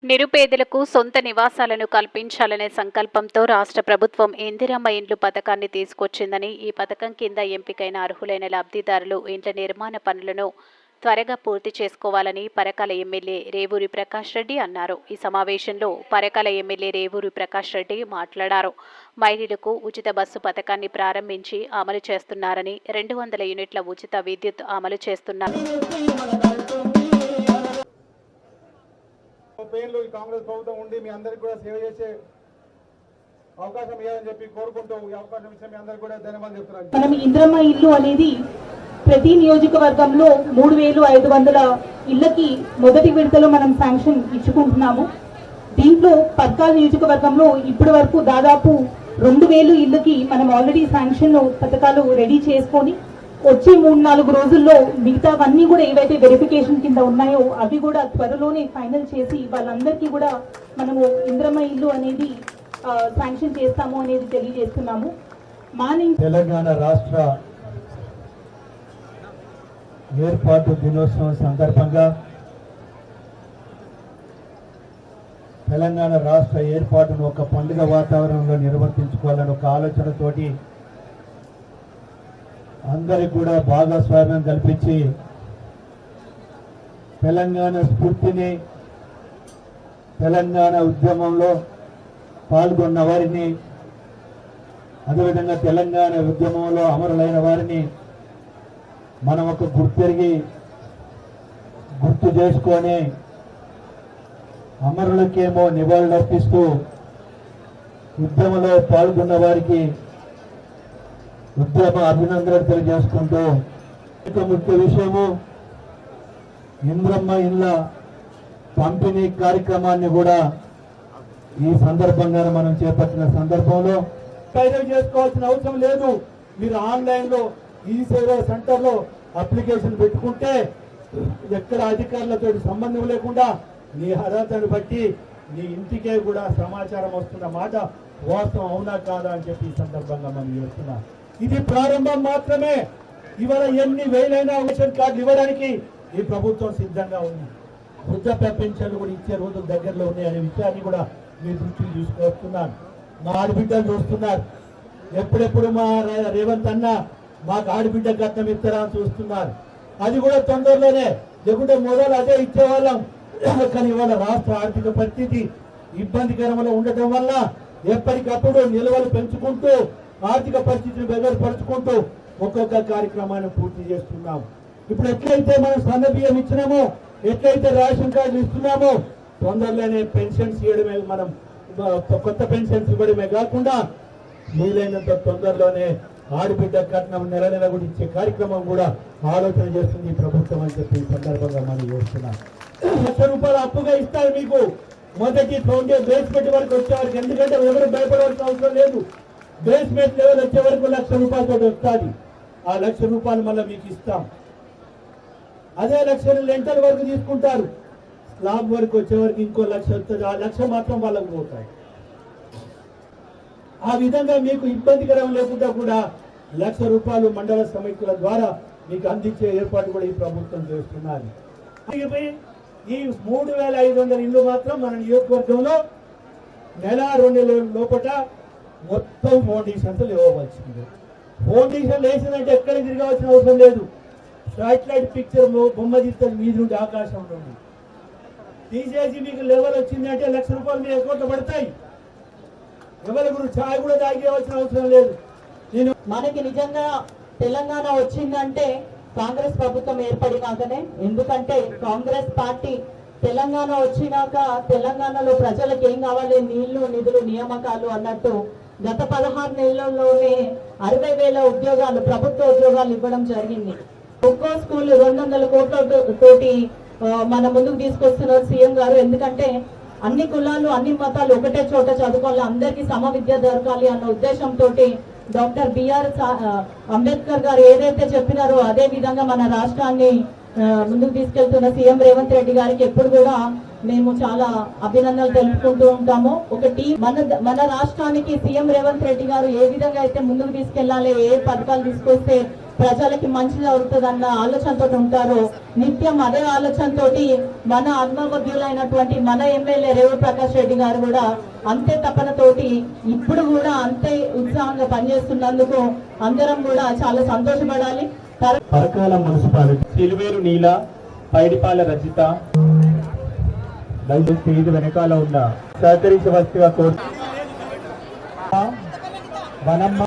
నిరుపేదలకు సొంత నివాసాలను కల్పించాలనే సంకల్పంతో రాష్ట్ర ప్రభుత్వం ఇందిరమ్మ ఇండ్లు పథకాన్ని తీసుకొచ్చిందని, ఈ పథకం కింద ఎంపికైన అర్హులైన లబ్ధిదారులు ఇండ్ల నిర్మాణ పనులను త్వరగా పూర్తి చేసుకోవాలని పరకాల ఎమ్మెల్యే రేవూరి ప్రకాష్ రెడ్డి అన్నారు. ఈ సమావేశంలో పరకాల ఎమ్మెల్యే రేవూరి ప్రకాష్ రెడ్డి మాట్లాడారు. మహిళలకు ఉచిత బస్సు పథకాన్ని ప్రారంభించి అమలు చేస్తున్నారని, 200 యూనిట్ల ఉచిత విద్యుత్ అమలు చేస్తున్నారు. పేర్లు ఈ కాంగ్రెస్ ప్రభుత్వం ఉండి మీ అందరికి కూడా సేవ చేసే అవకాశం ఇవ్వాలని చెప్పి కోరుకుంటూ ఈ అవకాశం ఇచ్చే మీ అందరికి కూడా ధన్యవాదాలు చెప్తున్నాను. మనం ఇందిరమ్మ ఇల్లు అనేది ప్రతి నియోజకవర్గంలో 3500 ఇళ్లకి మొదటి విడతలో మనం శాంక్షన్ ఇచ్చుకుంటున్నాము. దీంట్లో పర్కాల్ నియోజకవర్గంలో ఇప్పటి వరకు దాదాపు 2000 ఇళ్లకి మనం ఆల్రెడీ శాంక్షన్ పథకాలు రెడీ చేసుకొని వచ్చే 3-4 రోజుల్లో మిగతావన్నీ కూడా ఏవైతే వెరిఫికేషన్ కింద ఉన్నాయో అవి కూడా త్వరలోనే ఫైనల్ చేసి వాళ్ళందరికీ కూడా మనము ఇందిరమ్మ ఇల్లు అనేది శాంక్షన్ చేస్తాము అనేది తెలియజేస్తున్నాము. తెలంగాణ రాష్ట్ర ఏర్పాటు దినోత్సవం సందర్భంగా తెలంగాణ రాష్ట్ర ఏర్పాటును ఒక పండుగ వాతావరణంలో నిర్వర్తించుకోవాలని ఒక ఆలోచనతోటి అందరికి కూడా భాగస్వామ్యం కల్పించి తెలంగాణ స్ఫూర్తిని, తెలంగాణ ఉద్యమంలో పాల్గొన్న వారిని, అదేవిధంగా తెలంగాణ ఉద్యమంలో అమరులైన వారిని మనం ఒక గుర్తు చేసుకొని అమరులకేమో నివాళులర్పిస్తూ ఉద్యమంలో పాల్గొన్న వారికి ఉద్యమ అభినందనలు తెలియజేసుకుంటూ ఇక ముఖ్య విషయము ఇంద్రమ్మ ఇళ్ళ పంపిణీ కార్యక్రమాన్ని కూడా ఈ సందర్భంగా మనం చేపట్టిన సందర్భంలో ఖైదు చేసుకోవాల్సిన అవసరం లేదు. మీరు ఆన్లైన్లో ఈ సేవా సెంటర్లో అప్లికేషన్ పెట్టుకుంటే ఎక్కడ అధికారులతో సంబంధం లేకుండా నీ అర్హతను బట్టి నీ ఇంటికే కూడా సమాచారం వస్తున్న మాట వాస్తవం అవునా కాదా అని చెప్పి ఈ సందర్భంగా మనం చేస్తున్నాం. ఇది ప్రారంభం మాత్రమే. ఇవాళ ఎన్ని వేలైన రేషన్ కార్డులు ఇవ్వడానికి ఈ ప్రభుత్వం సిద్ధంగా ఉంది. వృద్ధాప్య పెన్షన్లు కూడా ఇచ్చే రోజులు దగ్గరలో ఉన్నాయి అనే విషయాన్ని కూడా మీ దృష్టికి తీసుకొస్తున్నాను. మా ఆడబిడ్డలు చూస్తున్నారు. ఎప్పుడెప్పుడు మా రేవంత్ అన్న మాకు ఆడబిడ్డ కట్నం ఇస్తారా అని చూస్తున్నారు. అది కూడా తొందరలోనే, లేకుంటే మొదలు అదే ఇచ్చేవాళ్ళం. కానీ ఇవాళ రాష్ట్ర ఆర్థిక పరిస్థితి ఇబ్బందికరంగా ఉండటం వల్ల ఎప్పటికప్పుడు నిల్వలు పెంచుకుంటూ ఆర్థిక పరిస్థితిని బెదరపరుచుకుంటూ ఒక్కొక్క కార్యక్రమాన్ని పూర్తి చేస్తున్నాము. ఇప్పుడు ఎట్లయితే మనం సన్న బియ్యం ఇచ్చినామో, ఎట్లయితే రేషన్ కార్డులు ఇస్తున్నామో, తొందరలోనే పెన్షన్స్ ఇవ్వడమే, మనం కొత్త పెన్షన్స్ ఇవ్వడమే కాకుండా వీలైనంత తొందరలోనే ఆడబిడ్డ కట్నం నెల కూడా ఇచ్చే కార్యక్రమం కూడా ఆలోచన చేస్తుంది ఈ ప్రభుత్వం అని చెప్పి ఈ సందర్భంగా మనం చేస్తున్నాం. 1,00,000 రూపాయలు అప్పుగా ఇస్తారు మీకు మొదటి బేస్మెంట్ వరకు వచ్చేవారికి. ఎందుకంటే ఎవరు భయపడవలసిన అవసరం లేదు. బేస్మెంట్ లెవెల్ వచ్చే వరకు 1,00,000 రూపాయలతో వస్తుంది. ఆ 1,00,000 రూపాయలు మళ్ళీ మీకు ఇస్తాం. అదే 1,00,000 లెంటర్ వరకు తీసుకుంటారు. స్లాబ్ వరకు వచ్చే వరకు ఇంకో 1,00,000 వస్తుంది. ఆ 1,00,000 మాత్రం వాళ్ళకు పోతాయి. ఆ విధంగా మీకు ఇబ్బందికరం లేకుండా కూడా 1,00,000 రూపాయలు మండల సమితుల ద్వారా మీకు అందించే ఏర్పాటు కూడా ఈ ప్రభుత్వం చేస్తున్నది. ఈ 3,500 ఇళ్ళు మాత్రం మన నియోజకవర్గంలో నెల 2 నెలల లోపల మొత్తం ఫౌండేషన్స్ ఇవ్వవలసింది. ఫౌండేషన్ వేసిందంటే ఎక్కడికి తిరగవలసిన అవసరం లేదు. శాటిలైట్ పిక్చర్ బొమ్మ తీస్తుంది మీద నుండి, ఆకాశం నుండి తీసేసి మీకు లెవెల్ వచ్చింది అంటే 1,00,000 రూపాయలు మీ అకౌంట్లో పడతాయి. ఎవరి గురించి ఛాయ్ కూడా తాగేవలసిన అవసరం లేదు. మనకి నిజంగా తెలంగాణ వచ్చిందంటే కాంగ్రెస్ ప్రభుత్వం ఏర్పడినాకనే. ఎందుకంటే కాంగ్రెస్ పార్టీ తెలంగాణ వచ్చినాక తెలంగాణలో ప్రజలకు ఏం కావాలి, నీళ్లు, నిధులు, నియామకాలు అన్నట్టు గత 16 నెలల్లోనే 60,000 ఉద్యోగాలు, ప్రభుత్వ ఉద్యోగాలు ఇవ్వడం జరిగింది. ఒక్కో స్కూల్ 200 కోట్లతోటి మన ముందుకు తీసుకొస్తున్నారు సీఎం గారు. ఎందుకంటే అన్ని కులాలు, అన్ని మతాలు ఒకటే చోట చదువుకోవాలి, అందరికీ సమ విద్య దొరకాలి అన్న ఉద్దేశంతో డాక్టర్ బిఆర్ అంబేద్కర్ గారు ఏదైతే చెప్పినారో అదే విధంగా మన రాష్ట్రాన్ని ముందుకు తీసుకెళ్తున్న సీఎం రేవంత్ రెడ్డి గారికి ఎప్పుడు కూడా మేము చాలా అభినందనలు తెలుపుకుంటూ ఉంటాము. ఒకటి మన రాష్ట్రానికి సీఎం రేవంత్ రెడ్డి గారు ఏ విధంగా అయితే ముందుకు తీసుకెళ్లాలి, ఏ పథకాలు తీసుకొస్తే ప్రజలకి మంచి జరుగుతుందన్న ఆలోచనతో ఉంటారో నిత్యం అదే ఆలోచనతోటి మన ఆత్మబుద్ధులైనటువంటి మన ఎమ్మెల్యే రేవు ప్రకాష్ రెడ్డి గారు కూడా అంతే తపనతోటి ఇప్పుడు కూడా అంతే ఉత్సాహంగా పనిచేస్తున్నందుకు అందరం కూడా చాలా సంతోషపడాలి. పరకాల మున్సిపాలిటీ సిల్వేరు నీల పైడిపాల రచిత దయచేసి ఇది వెనకాల ఉన్న సహకరించవలసిగా కోరు వనమ్మ